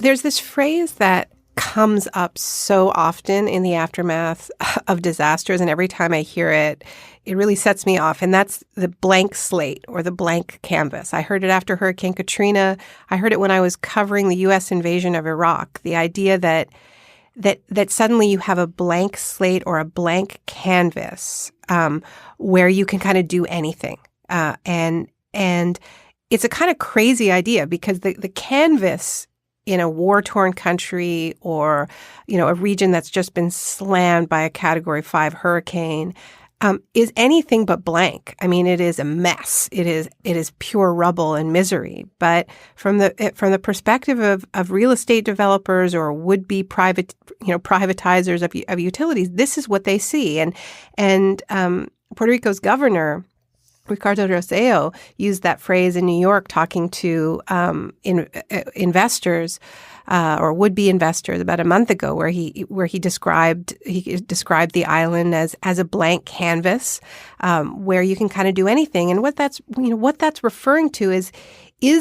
there's this phrase that comes up so often in the aftermath of disasters, and every time I hear it, it really sets me off, and that's the blank slate or the blank canvas. I heard it after Hurricane Katrina. I heard it when I was covering the U.S. invasion of Iraq. The idea that suddenly you have a blank slate or a blank canvas where you can kind of do anything, and it's a kind of crazy idea because the canvas in a war-torn country or, a region that's just been slammed by a Category 5 hurricane is anything but blank. I mean, it is a mess. It is pure rubble and misery. But from the perspective of real estate developers or would-be privatizers of utilities, this is what they see. And Puerto Rico's governor, Ricardo Rosselló, used that phrase in New York talking to investors or would-be investors about a month ago, where he described the island as a blank canvas where you can kind of do anything. And what that's referring to is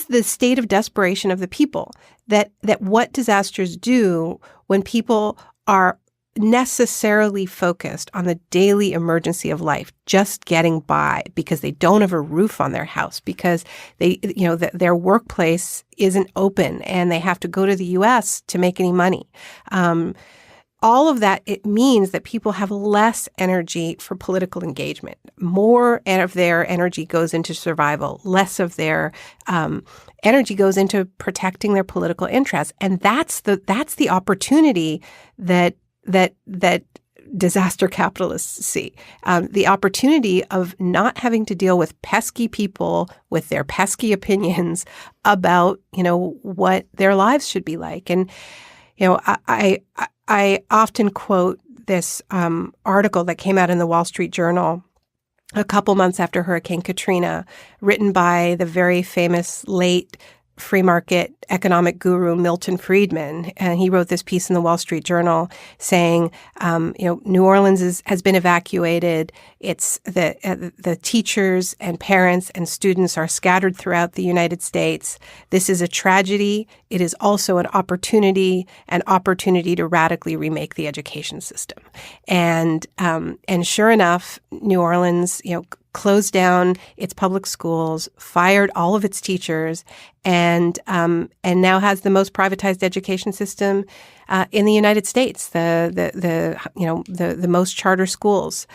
the state of desperation of the people, that what disasters do when people are necessarily focused on the daily emergency of life, just getting by because they don't have a roof on their house, because their workplace isn't open and they have to go to the U.S. to make any money. All of that, it means that people have less energy for political engagement. More of their energy goes into survival. Less of their energy goes into protecting their political interests. And that's the opportunity that disaster capitalists see. The opportunity of not having to deal with pesky people with their pesky opinions about, what their lives should be like. And, I often quote this article that came out in the Wall Street Journal a couple months after Hurricane Katrina, written by the very famous late free market economic guru Milton Friedman. And he wrote this piece in the Wall Street Journal saying, New Orleans has been evacuated. It's the teachers and parents and students are scattered throughout the United States. This is a tragedy. It is also an opportunity to radically remake the education system. And sure enough, New Orleans, closed down its public schools, fired all of its teachers, and now has the most privatized education system in the United States. The most charter schools.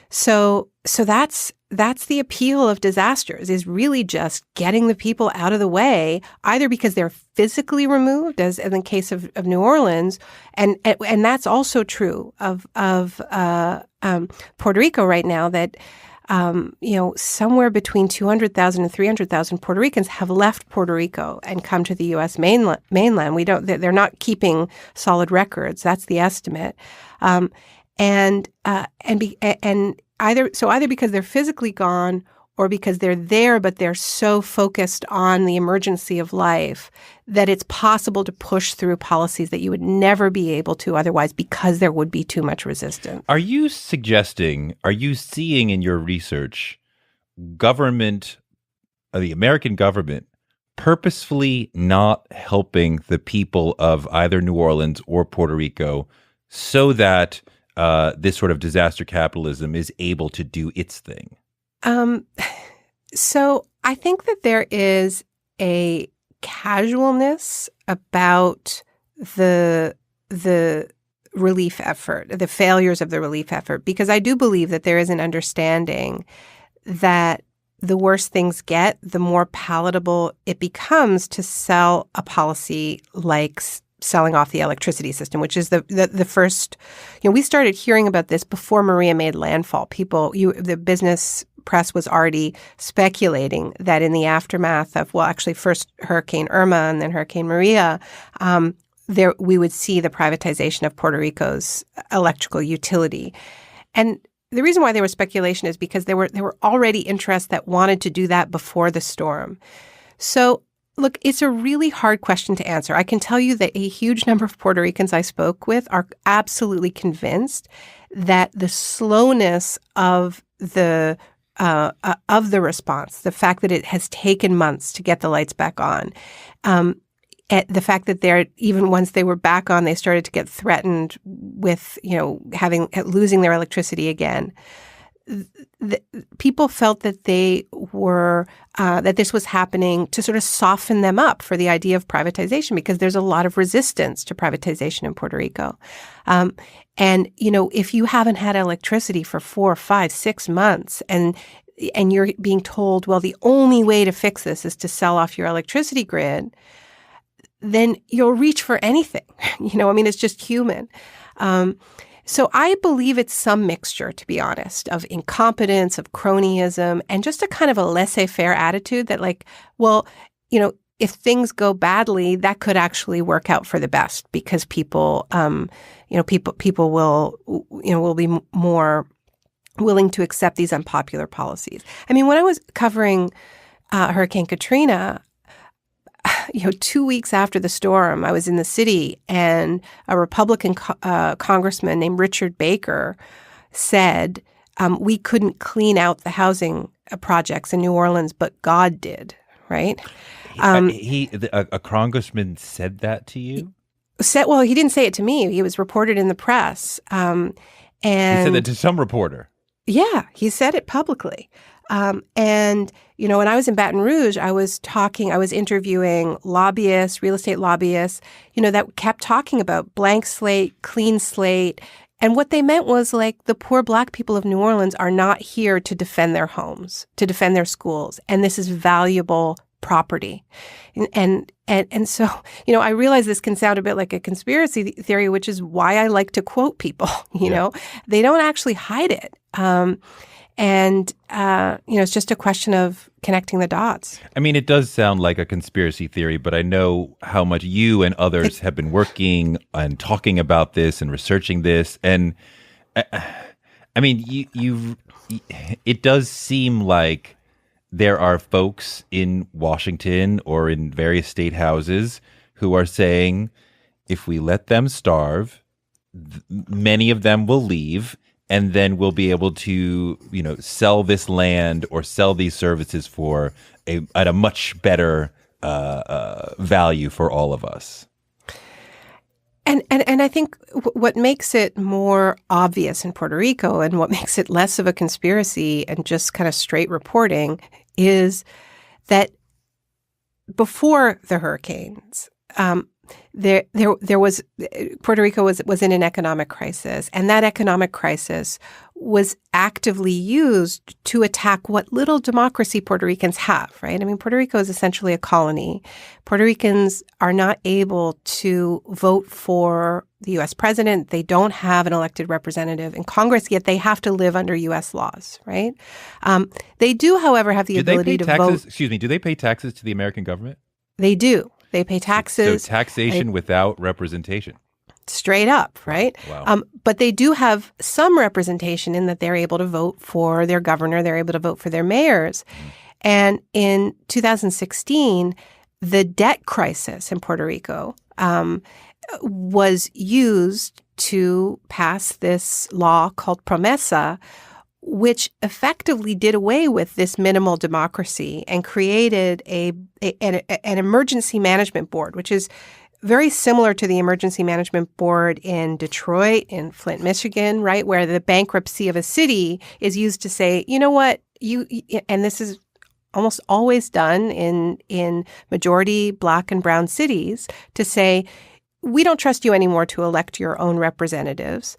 So that's the appeal of disasters, is really just getting the people out of the way, either because they're physically removed, as in the case of New Orleans, and that's also true of Puerto Rico right now, that somewhere between 200,000 and 300,000 Puerto Ricans have left Puerto Rico and come to the U.S. mainland. They're not keeping solid records. That's the estimate. Either because they're physically gone or because they're there, but they're so focused on the emergency of life that it's possible to push through policies that you would never be able to otherwise, because there would be too much resistance. Are you seeing in your research the American government purposefully not helping the people of either New Orleans or Puerto Rico so that this sort of disaster capitalism is able to do its thing? So I think that there is a casualness about the relief effort, the failures of the relief effort, because I do believe that there is an understanding that the worse things get, the more palatable it becomes to sell a policy like selling off the electricity system, which is the first. We started hearing about this before Maria made landfall. The business press was already speculating that in the aftermath of, first Hurricane Irma and then Hurricane Maria, we would see the privatization of Puerto Rico's electrical utility. And the reason why there was speculation is because there were already interests that wanted to do that before the storm. So look, it's a really hard question to answer. I can tell you that a huge number of Puerto Ricans I spoke with are absolutely convinced that the slowness of the response, the fact that it has taken months to get the lights back on, the fact that they're, even once they were back on, they started to get threatened with, losing their electricity again. People felt that they were that this was happening to sort of soften them up for the idea of privatization, because there's a lot of resistance to privatization in Puerto Rico. And if you haven't had electricity for 4, 5, 6 months, and you're being told, well, the only way to fix this is to sell off your electricity grid, then you'll reach for anything. It's just human. So I believe it's some mixture, to be honest, of incompetence, of cronyism, and just a kind of a laissez-faire attitude that, if things go badly, that could actually work out for the best, because people will be more willing to accept these unpopular policies. When I was covering Hurricane Katrina, 2 weeks after the storm, I was in the city, and a Republican congressman named Richard Baker said we couldn't clean out the housing projects in New Orleans, but God did, right? A congressman said that to you? Well, he didn't say it to me. It was reported in the press. And he said that to some reporter. Yeah, he said it publicly. When I was in Baton Rouge, I was interviewing lobbyists, real estate lobbyists, that kept talking about blank slate, clean slate. And what they meant was, the poor Black people of New Orleans are not here to defend their homes, to defend their schools. And this is valuable property. And so, I realize this can sound a bit like a conspiracy theory, which is why I like to quote people, They don't actually hide it. It's just a question of connecting the dots. It does sound like a conspiracy theory, but I know how much you and others have been working and talking about this and researching this. And it does seem like there are folks in Washington or in various state houses who are saying, if we let them starve, many of them will leave. And then we'll be able to, sell this land or sell these services at a much better value for all of us. And I think what makes it more obvious in Puerto Rico, and what makes it less of a conspiracy and just kind of straight reporting, is that before the hurricanes, there was Puerto Rico was in an economic crisis, and that economic crisis was actively used to attack what little democracy Puerto Ricans have, right? Puerto Rico is essentially a colony. Puerto Ricans are not able to vote for the U.S. president. They don't have an elected representative in Congress, yet they have to live under U.S. laws, right? They do, however, have the ability to vote. Excuse me, do they pay taxes to the American government? They do. They pay taxes. So taxation without representation. Straight up, right? Wow. But they do have some representation in that they're able to vote for their governor. They're able to vote for their mayors. And in 2016, the debt crisis in Puerto Rico was used to pass this law called Promesa, which effectively did away with this minimal democracy and created an emergency management board, which is very similar to the emergency management board in Detroit, in Flint, Michigan, right, where the bankruptcy of a city is used to say, you know what, and this is almost always done in majority Black and brown cities, to say, we don't trust you anymore to elect your own representatives.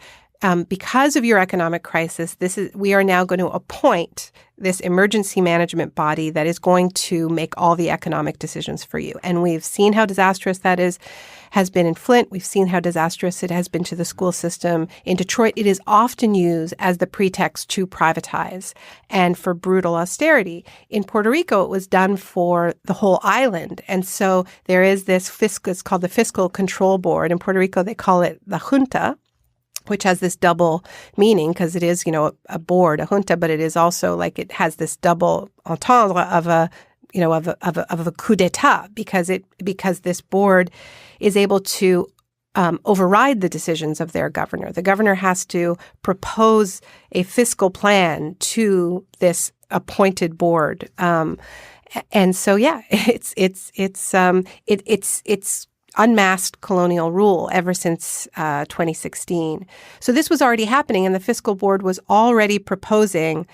Because of your economic crisis, we are now going to appoint this emergency management body that is going to make all the economic decisions for you. And we've seen how disastrous that has been in Flint. We've seen how disastrous it has been to the school system in Detroit. It is often used as the pretext to privatize and for brutal austerity. In Puerto Rico, it was done for the whole island. And so there is this it's called the Fiscal Control Board. In Puerto Rico, they call it the junta, which has this double meaning, because it is, a board, a junta, but it is also it has this double entendre of a coup d'état, because this board is able to override the decisions of their governor. The governor has to propose a fiscal plan to this appointed board. And so, yeah, it's unmasked colonial rule ever since 2016. So this was already happening, and the fiscal board was already proposing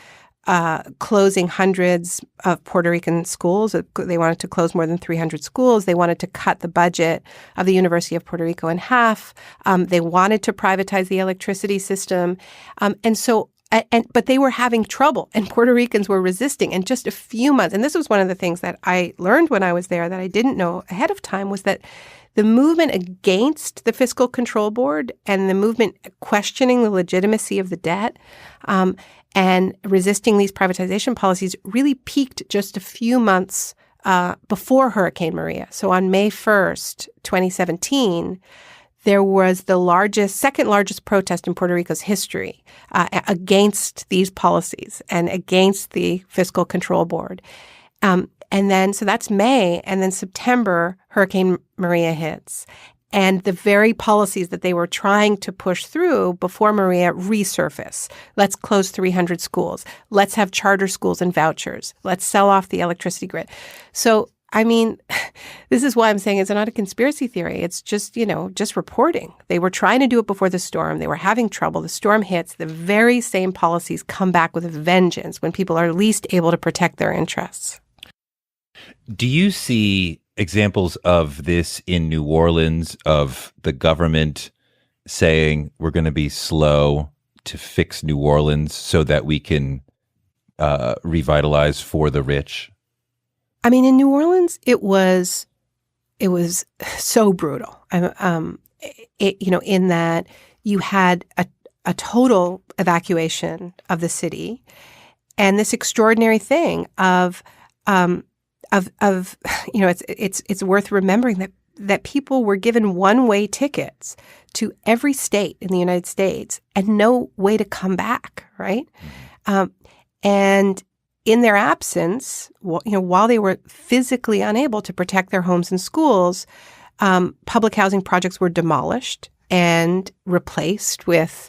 closing hundreds of Puerto Rican schools. They wanted to close more than 300 schools. They wanted to cut the budget of the University of Puerto Rico in half. They wanted to privatize the electricity system. But they were having trouble, and Puerto Ricans were resisting. In just a few months, and this was one of the things that I learned when I was there that I didn't know ahead of time, was that the movement against the Fiscal Control Board and the movement questioning the legitimacy of the debt and resisting these privatization policies really peaked just a few months before Hurricane Maria. So on May 1st, 2017, there was the second largest protest in Puerto Rico's history against these policies and against the Fiscal Control Board. So that's May, and then September, Hurricane Maria hits. And the very policies that they were trying to push through before Maria resurface. Let's close 300 schools. Let's have charter schools and vouchers. Let's sell off the electricity grid. So, I mean, this is why I'm saying it's not a conspiracy theory. It's just, just reporting. They were trying to do it before the storm. They were having trouble. The storm hits. The very same policies come back with a vengeance when people are least able to protect their interests. Do you see examples of this in New Orleans, of the government saying we're going to be slow to fix New Orleans so that we can revitalize for the rich? I mean, in New Orleans, it was so brutal. In that you had a total evacuation of the city, and this extraordinary thing it's worth remembering that people were given one-way tickets to every state in the United States and no way to come back, right? And in their absence, while they were physically unable to protect their homes and schools, public housing projects were demolished and replaced with,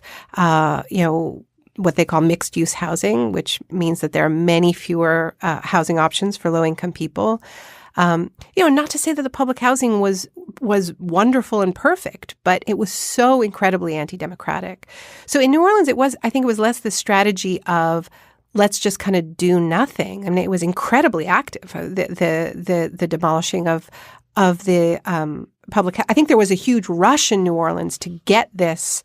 what they call mixed-use housing, which means that there are many fewer housing options for low-income people. Not to say that the public housing was wonderful and perfect, but it was so incredibly anti-democratic. So in New Orleans, I think it was less the strategy of let's just kind of do nothing. I mean, it was incredibly active. The demolishing of the public. I think there was a huge rush in New Orleans to get this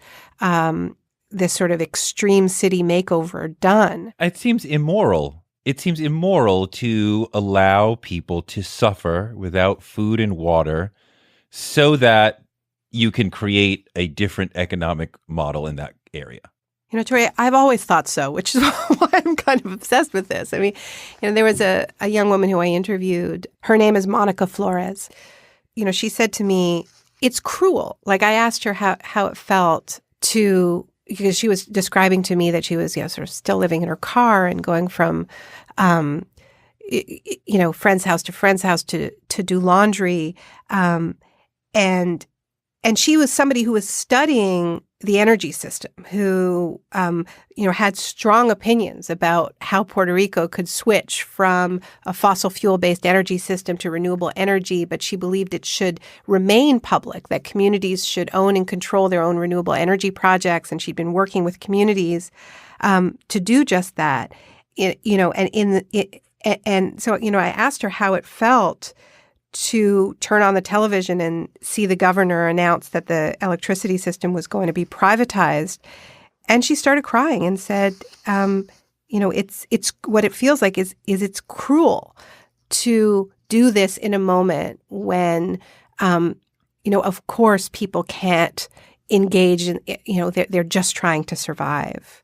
sort of extreme city makeover done. It seems immoral. It seems immoral to allow people to suffer without food and water so that you can create a different economic model in that area. Touré, I've always thought so, which is why I'm kind of obsessed with this. I mean, there was a young woman who I interviewed. Her name is Monica Flores. She said to me, it's cruel. Like, I asked her how it felt because she was describing to me that she was, sort of still living in her car and going from, friend's house to friend's house to do laundry. And she was somebody who was studying the energy system, who, had strong opinions about how Puerto Rico could switch from a fossil fuel-based energy system to renewable energy, but she believed it should remain public, that communities should own and control their own renewable energy projects, and she'd been working with communities to do just that. So I asked her how it felt to turn on the television and see the governor announce that the electricity system was going to be privatized. And she started crying and said, it's what it feels like is it's cruel to do this in a moment when, of course, people can't engage in, they're just trying to survive.